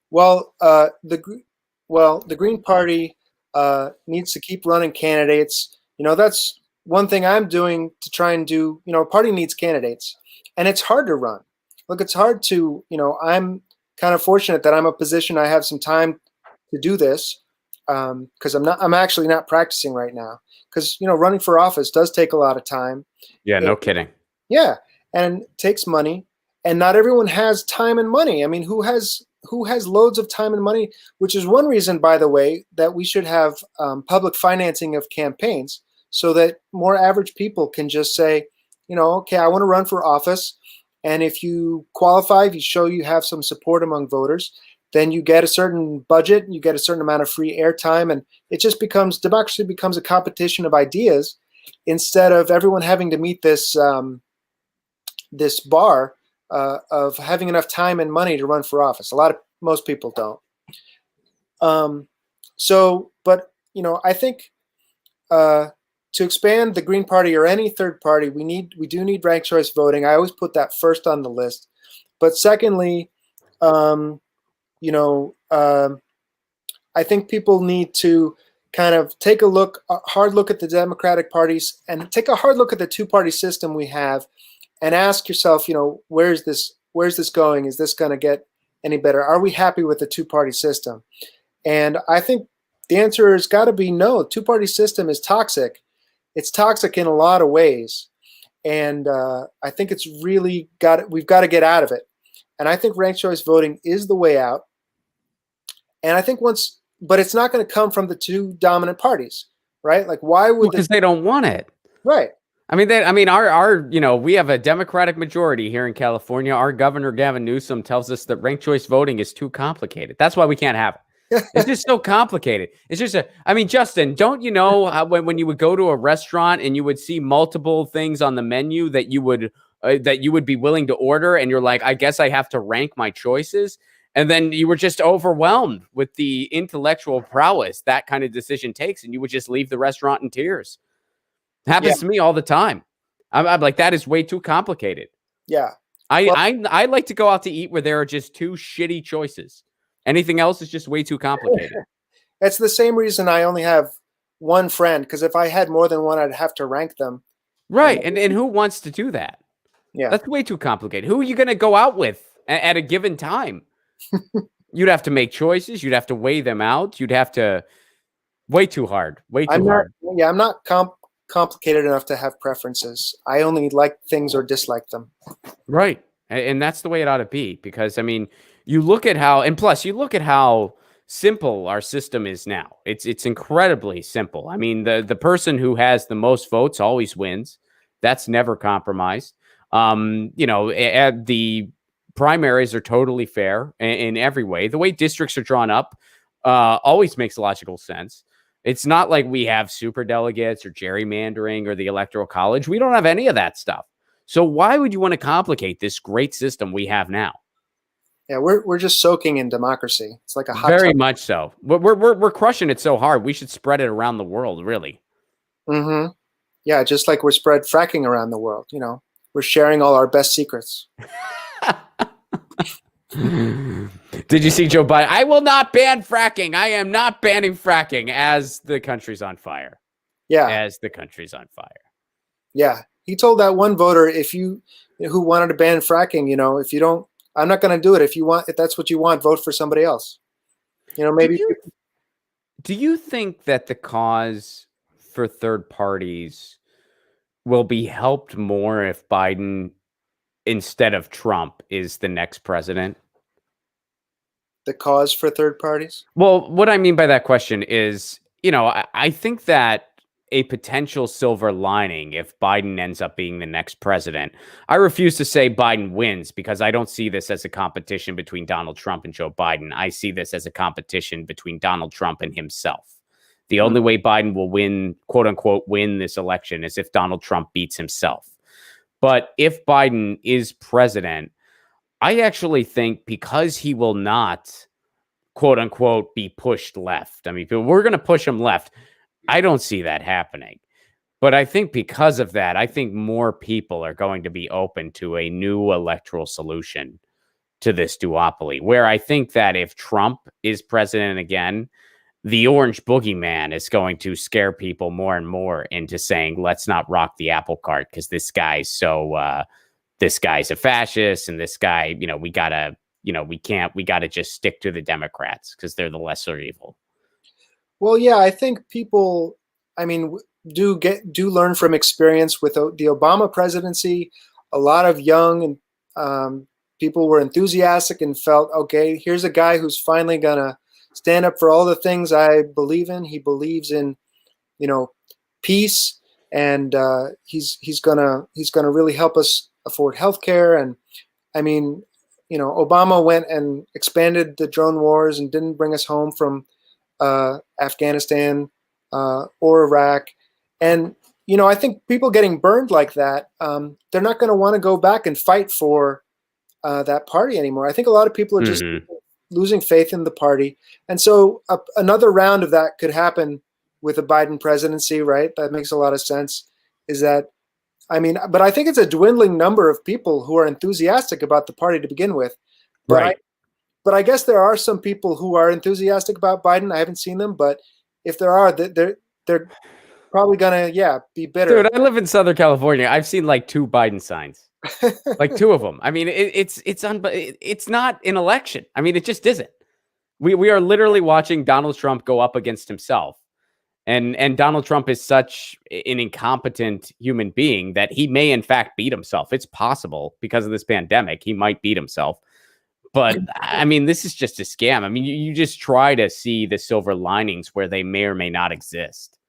Well, the Green Party needs to keep running candidates. That's one thing I'm doing to try and do. A party needs candidates, and it's hard to run. Look, it's hard to. I'm kind of fortunate that I'm in a position I have some time to do this because I'm actually not practicing right now because running for office does take a lot of time. Yeah, no kidding. Yeah, and it takes money, and not everyone has time and money. I mean, who has loads of time and money, which is one reason, by the way, that we should have public financing of campaigns so that more average people can just say, okay, I want to run for office. And if you qualify, if you show you have some support among voters, then you get a certain budget, you get a certain amount of free airtime, and it just democracy becomes a competition of ideas instead of everyone having to meet this bar of having enough time and money to run for office. Most people don't. I think to expand the Green Party or any third party, we do need ranked choice voting. I always put that first on the list. But secondly, I think people need to kind of take a hard look at the Democratic parties and take a hard look at the two-party system we have and ask yourself, where's this going? Is this going to get any better? Are we happy with the two-party system? And I think the answer has got to be no. The two-party system is toxic. It's toxic in a lot of ways. And I think it's really we've got to get out of it. And I think ranked choice voting is the way out. And I think but it's not going to come from the two dominant parties, right? Like, why would because they don't want it, right? I mean, we have a Democratic majority here in California. Our governor, Gavin Newsom, tells us that ranked choice voting is too complicated. That's why we can't have it. It's just so complicated. It's just Justin, don't you know how when you would go to a restaurant and you would see multiple things on the menu that you would be willing to order, and you're like, I guess I have to rank my choices. And then you were just overwhelmed with the intellectual prowess that kind of decision takes, and you would just leave the restaurant in tears. It happens to me all the time. I'm like, that is way too complicated. Yeah. I like to go out to eat where there are just two shitty choices. Anything else is just way too complicated. It's the same reason I only have one friend, because if I had more than one, I'd have to rank them. Right. And who wants to do that? Yeah. That's way too complicated. Who are you going to go out with at a given time? You'd have to make choices. You'd have to weigh them out. You'd have to, Way too hard. Way too I'm not. hard. Yeah, I'm not complicated enough to have preferences. I only like things or dislike them. Right. And that's the way it ought to be, because I mean, you look at how, and plus you look at how simple our system is now. It's incredibly simple. I mean, the person who has the most votes always wins. That's never compromised. The primaries are totally fair in every way. The way districts are drawn up always makes logical sense. It's not like we have super delegates or gerrymandering or the Electoral College. We don't have any of that stuff. So why would you want to complicate this great system we have now? Yeah, we're just soaking in democracy. It's like a hot Very tub. much so. We're crushing it so hard. We should spread it around the world, really. Mm-hmm. Yeah, just like we're spread fracking around the world. We're sharing all our best secrets. Did you see Joe Biden? I will not ban fracking. I am not banning fracking as the country's on fire. Yeah. As the country's on fire. Yeah. He told that one voter, who wanted to ban fracking, if you don't, I'm not going to do it. If that's what you want, vote for somebody else. Maybe. Do you think that the cause for third parties will be helped more if Biden, instead of Trump, is the next president? The cause for third parties? Well, what I mean by that question is, I think that a potential silver lining if Biden ends up being the next president. I refuse to say Biden wins, because I don't see this as a competition between Donald Trump and Joe Biden. I see this as a competition between Donald Trump and himself. The only way Biden will win, quote unquote, win this election is if Donald Trump beats himself. But if Biden is president, I actually think, because he will not, quote unquote, be pushed left. I mean, if we're going to push him left, I don't see that happening. But I think because of that, I think more people are going to be open to a new electoral solution to this duopoly, where I think that if Trump is president again, the orange boogeyman is going to scare people more and more into saying, let's not rock the apple cart, because this guy's a fascist, and this guy, we gotta just stick to the Democrats because they're the lesser evil. Well, yeah, I think people, do learn from experience with the Obama presidency. A lot of young people were enthusiastic and felt, okay, here's a guy who's finally gonna stand up for all the things I believe in. He believes in, peace, and he's gonna really help us afford healthcare. And Obama went and expanded the drone wars and didn't bring us home from Afghanistan or Iraq. And, I think people getting burned like that, they're not going to want to go back and fight for that party anymore. I think a lot of people are just losing faith in the party. And so another round of that could happen with a Biden presidency, right? That makes a lot of sense. But I think it's a dwindling number of people who are enthusiastic about the party to begin with. But But I guess there are some people who are enthusiastic about Biden. I haven't seen them, but if there are, they're probably gonna, be bitter. Dude, I live in Southern California. I've seen like 2 Biden signs, like 2 of them. I mean, it's not an election. I mean, it just isn't. We are literally watching Donald Trump go up against himself, and Donald Trump is such an incompetent human being that he may in fact beat himself. It's possible, because of this pandemic, he might beat himself. But I mean, this is just a scam. I mean, you just try to see the silver linings where they may or may not exist.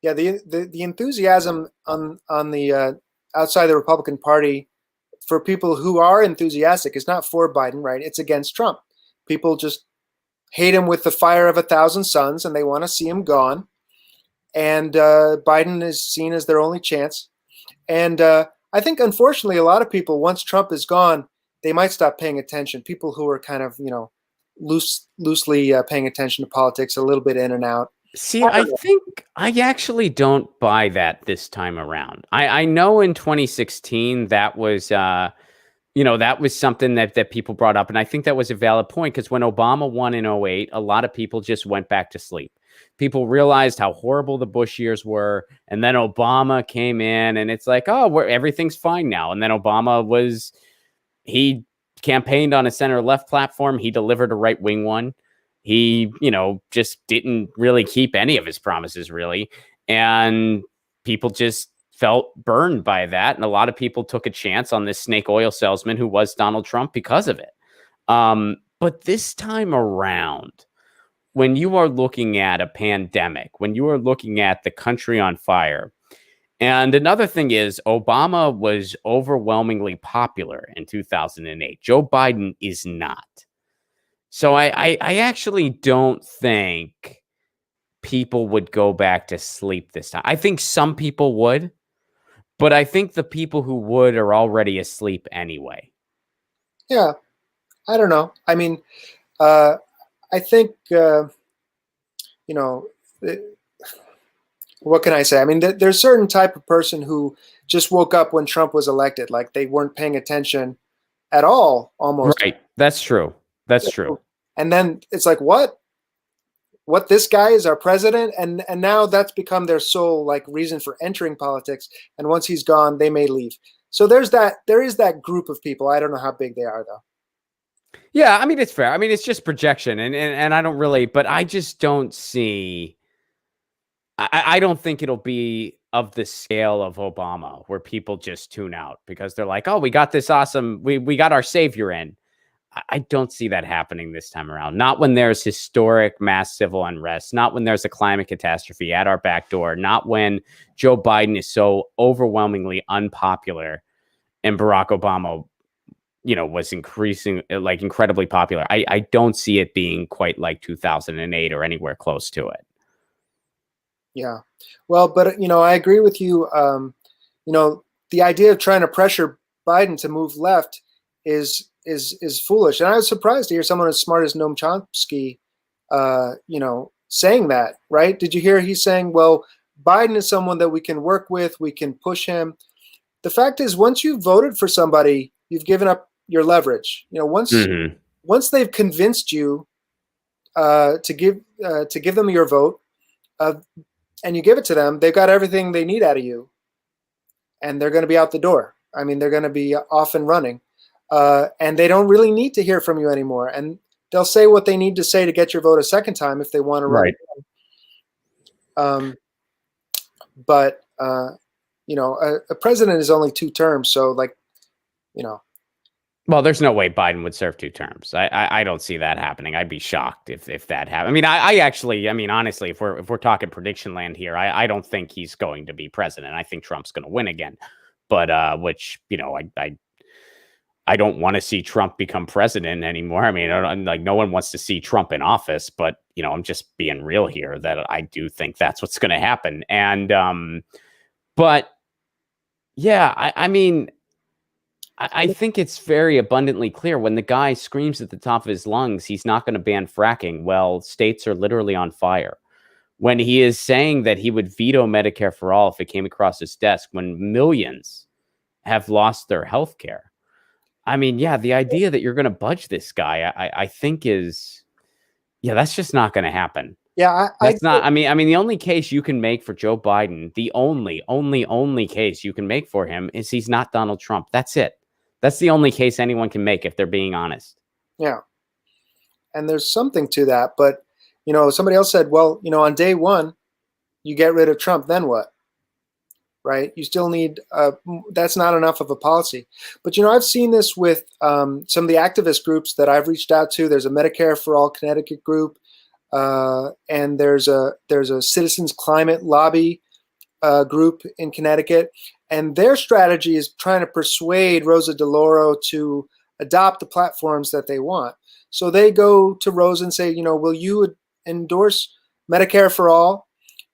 Yeah, the enthusiasm on the outside the Republican Party for people who are enthusiastic is not for Biden, right? It's against Trump. People just hate him with the fire of 1,000 suns, and they want to see him gone. And Biden is seen as their only chance. And I think, unfortunately, a lot of people, once Trump is gone, they might stop paying attention. People who are kind of, loosely paying attention to politics, a little bit in and out. See, I think I actually don't buy that this time around. I know in 2016 that was, that was something that people brought up. And I think that was a valid point, because when Obama won in 2008, a lot of people just went back to sleep. People realized how horrible the Bush years were. And then Obama came in, and it's like, oh, everything's fine now. And then he campaigned on a center left platform. He delivered a right wing one. He, just didn't really keep any of his promises, really. And people just felt burned by that. And a lot of people took a chance on this snake oil salesman who was Donald Trump because of it. But this time around, when you are looking at a pandemic, when you are looking at the country on fire, and another thing is Obama was overwhelmingly popular in 2008. Joe Biden is not. So I actually don't think people would go back to sleep this time. I think some people would, but I think the people who would are already asleep anyway. Yeah, I don't know. I mean, I think, what can I say? I mean, there's a certain type of person who just woke up when Trump was elected, like they weren't paying attention at all, almost. Right. That's true. That's true. And then it's like, what this guy is our president, and now that's become their sole like reason for entering politics. And once he's gone, they may leave. So there is that group of people. I don't know how big they are though. Yeah, I mean it's fair. I mean it's just projection, and I don't really, but I just don't see. I don't think it'll be of the scale of Obama, where people just tune out because they're like, "Oh, we got this awesome. We got our savior in." I don't see that happening this time around. Not when there's historic mass civil unrest, not when there's a climate catastrophe at our back door, not when Joe Biden is so overwhelmingly unpopular and Barack Obama, was incredibly popular. I don't see it being quite like 2008 or anywhere close to it. Yeah. Well, but, I agree with you. The idea of trying to pressure Biden to move left is foolish. And I was surprised to hear someone as smart as Noam Chomsky, saying that, right? Did you hear he's saying, well, Biden is someone that we can work with, we can push him. The fact is, once you've voted for somebody, you've given up your leverage. Once they've convinced you to give them your vote, and you give it to them, they've got everything they need out of you, and they're going to be out the door. I mean, they're going to be off and running. And they don't really need to hear from you anymore. And they'll say what they need to say to get your vote a second time if they want to run. Right. But a president is only 2 terms. So Well, there's no way Biden would serve 2 terms. I don't see that happening. I'd be shocked if that happened. I mean, I actually, honestly, if we're talking prediction land here, I don't think he's going to be president. I think Trump's going to win again. But which, I don't want to see Trump become president anymore. I mean, no one wants to see Trump in office, but, I'm just being real here that I do think that's what's going to happen. And, but yeah, I think it's very abundantly clear when the guy screams at the top of his lungs, he's not going to ban fracking. Well, states are literally on fire. When he is saying that he would veto Medicare for all if it came across his desk, when millions have lost their health care. I mean, yeah, the idea that you're going to budge this guy, I think is, that's just not going to happen. Yeah, that's not. I mean, the only case you can make for Joe Biden, the only case you can make for him is he's not Donald Trump. That's it. That's the only case anyone can make if they're being honest. Yeah, and there's something to that. But somebody else said, well, on day one, you get rid of Trump, then what? Right? You still need, that's not enough of a policy. But, I've seen this with some of the activist groups that I've reached out to. There's a Medicare for All Connecticut group, and there's a Citizens Climate Lobby group in Connecticut. And their strategy is trying to persuade Rosa DeLauro to adopt the platforms that they want. So they go to Rosa and say, will you endorse Medicare for All?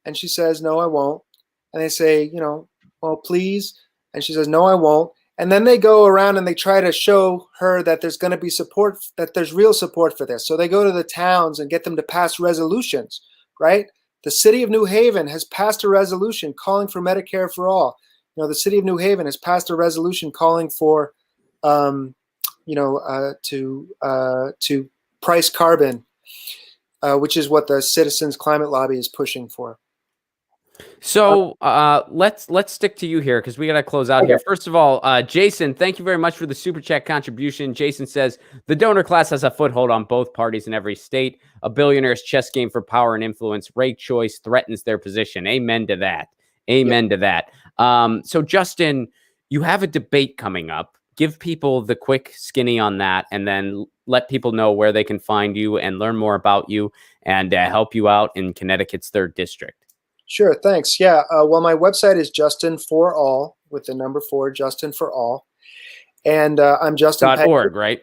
And she says, no, I won't. And they say, well, please. And she says, no, I won't. And then they go around and they try to show her that there's going to be support, that there's real support for this. So they go to the towns and get them to pass resolutions, right? The city of New Haven has passed a resolution calling for Medicare for all. The city of New Haven has passed a resolution calling for, to price carbon, which is what the Citizens Climate Lobby is pushing for. So let's stick to you here because we got to close out here. First of all, Jason, thank you very much for the super chat contribution. Jason says the donor class has a foothold on both parties in every state. A billionaire's chess game for power and influence. Rate choice threatens their position. Amen to that. Amen to that. So Justin, you have a debate coming up. Give people the quick skinny on that, and then let people know where they can find you and learn more about you and help you out in Connecticut's 3rd district. Sure, thanks. Yeah, well, my website is Justin for All with the number 4, Justin for All, and I'm Justin. .org, right?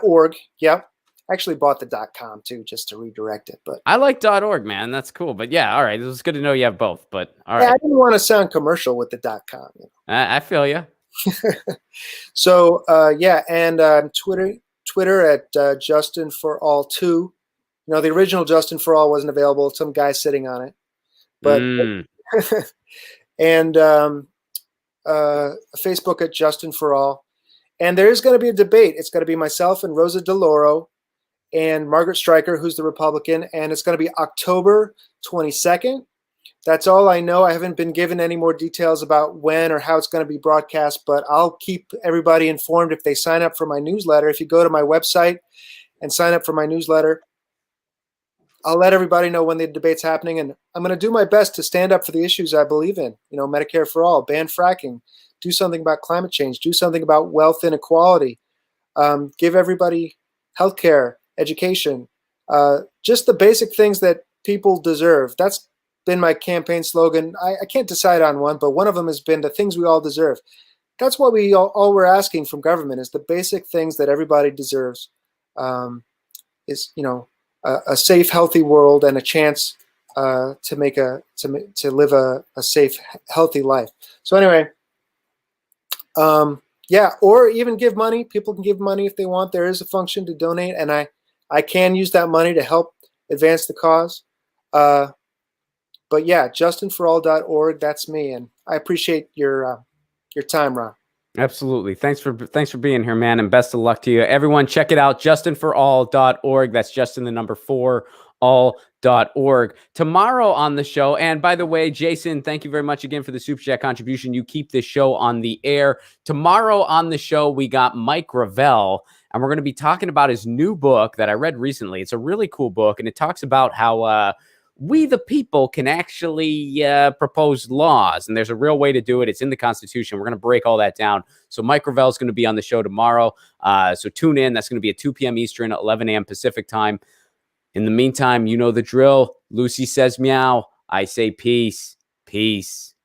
.org. Yep. I actually bought the .com too, just to redirect it. But I like .org, man. That's cool. But yeah, all right. It was good to know you have both. But all right. I didn't want to sound commercial with the .com. You know? I feel you. So yeah, and Twitter at Justin for All 2. You know, the original Justin for All wasn't available. Some guy sitting on it. But and Facebook at Justin for All, and there is going to be a debate. It's going to be myself and Rosa DeLauro and Margaret Stryker, who's the Republican, and it's going to be October 22nd. That's all I know. I haven't been given any more details about when or how it's going to be broadcast, but I'll keep everybody informed if they sign up for my newsletter. If you go to my website and sign up for my newsletter, I'll let everybody know when the debate's happening, and I'm going to do my best to stand up for the issues I believe in. You know, Medicare for all, ban fracking, do something about climate change, do something about wealth inequality, give everybody healthcare, education, just the basic things that people deserve. That's been my campaign slogan. I can't decide on one, but one of them has been the things we all deserve. That's what we all we're asking from government, is the basic things that everybody deserves. Is, you know, a safe, healthy world and a chance to live a safe, healthy life. So anyway, yeah, or even give money. People can give money if they want. There is a function to donate, and I can use that money to help advance the cause. But yeah, justinforall.org. That's me, and I appreciate your time, Ron. Absolutely. Thanks for being here, man, and best of luck to you. Everyone, check it out, justinforall.org. That's Justin the number 4 all.org. Tomorrow on the show, and by the way, Jason, thank you very much again for the Super Chat contribution. You keep this show on the air. Tomorrow on the show, we got Mike Gravel, and we're going to be talking about his new book that I read recently. It's a really cool book, and it talks about how we, the people, can actually propose laws, and there's a real way to do it. It's in the Constitution. We're going to break all that down. So Mike Gravel is going to be on the show tomorrow. So tune in. That's going to be at 2 p.m. Eastern, 11 a.m. Pacific time. In the meantime, you know the drill. Lucy says meow. I say peace. Peace.